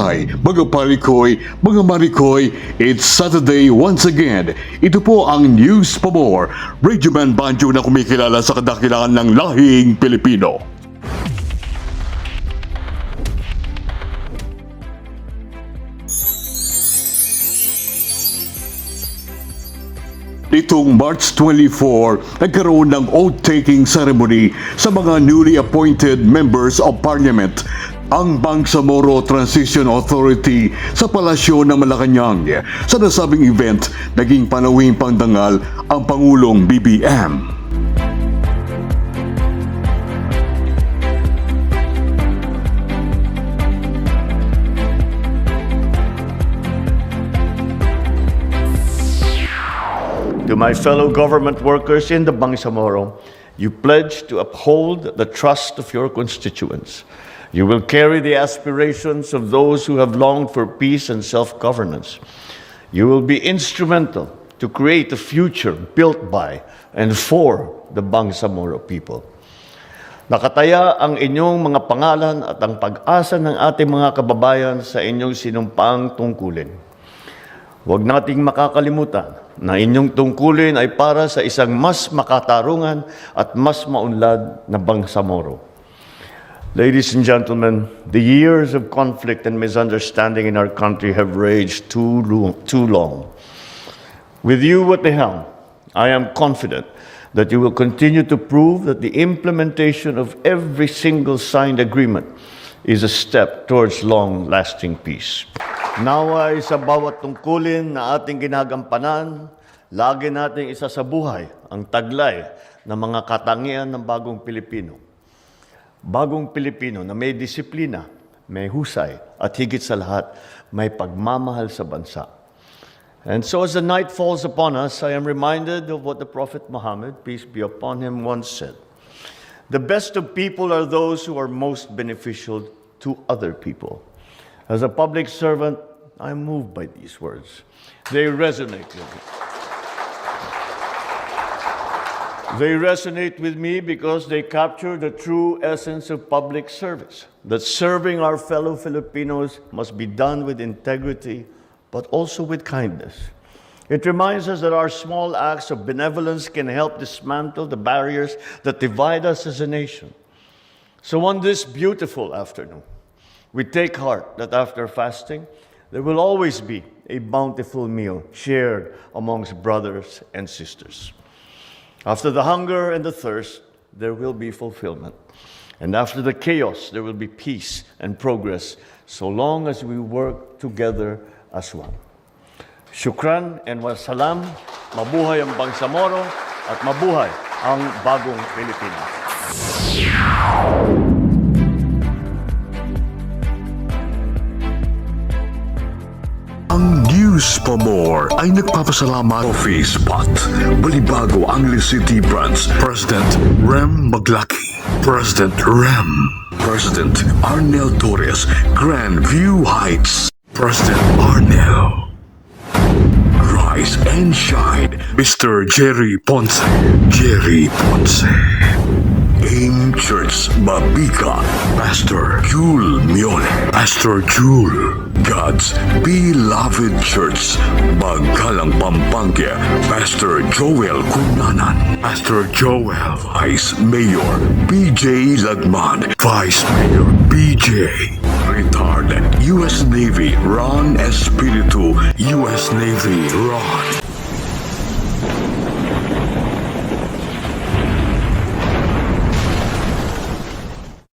kapitbahay, mga palikoy, mga marikoy, it's Saturday once again. Ito po ang News pa More, Radio Man Banjo na kumikilala sa kadakilaan ng lahing Pilipino. Nitong March 24, nagkaroon ng oath-taking ceremony sa mga newly appointed members of parliament, ang Bangsamoro Transition Authority sa Palasyo ng Malacanang. Sa nasabing event, naging panauhing pangdangal ang Pangulong BBM. To my fellow government workers in the Bangsamoro, you pledge to uphold the trust of your constituents. You will carry the aspirations of those who have longed for peace and self-governance. You will be instrumental to create a future built by and for the Bangsamoro people. Nakataya ang inyong mga pangalan at ang pag-asa ng ating mga kababayan sa inyong sinumpaang tungkulin. Huwag nating makakalimutan na inyong tungkulin ay para sa isang mas makatarungan at mas maunlad na Bangsamoro. Ladies and gentlemen, the years of conflict and misunderstanding in our country have raged too long. With you at the helm, I am confident that you will continue to prove that the implementation of every single signed agreement is a step towards long-lasting peace. Naway sa bawat tungkulin na ating ginagampanan, lagi nating isa sa buhay ang taglay ng mga katangian ng bagong Pilipino. Bagong Pilipino na may disiplina, may husay, at higit sa lahat, may pagmamahal sa bansa. And so as the night falls upon us, I am reminded of what the Prophet Muhammad, peace be upon him, once said. The best of people are those who are most beneficial to other people. As a public servant, I am moved by these words. They resonate with me. They resonate with me because they capture the true essence of public service, that serving our fellow Filipinos must be done with integrity, but also with kindness. It reminds us that our small acts of benevolence can help dismantle the barriers that divide us as a nation. So on this beautiful afternoon, we take heart that after fasting, there will always be a bountiful meal shared amongst brothers and sisters. After the hunger and the thirst, there will be fulfillment. And after the chaos, there will be peace and progress, so long as we work together as one. Shukran and wassalam, mabuhay ang Bangsamoro at mabuhay ang bagong Pilipinas. Ang News pa More ay nagpapasalamat Coffee Spot, Balibago Angeles City Branch, President Rem Maglaki, President Rem, President Arnel Torres, Grand View Heights, President Arnel, Rise and Shine, Mr. Jerry Ponce, AIM Church Babika, Pastor Jule Mione, Pastor Jule, God's Beloved Church, Bagalang Pampanga, Pastor Joel Cunanan, Pastor Joel, Vice Mayor BJ Lagman, Vice Mayor BJ, Retired U.S. Navy Ron Espiritu, U.S. Navy Ron,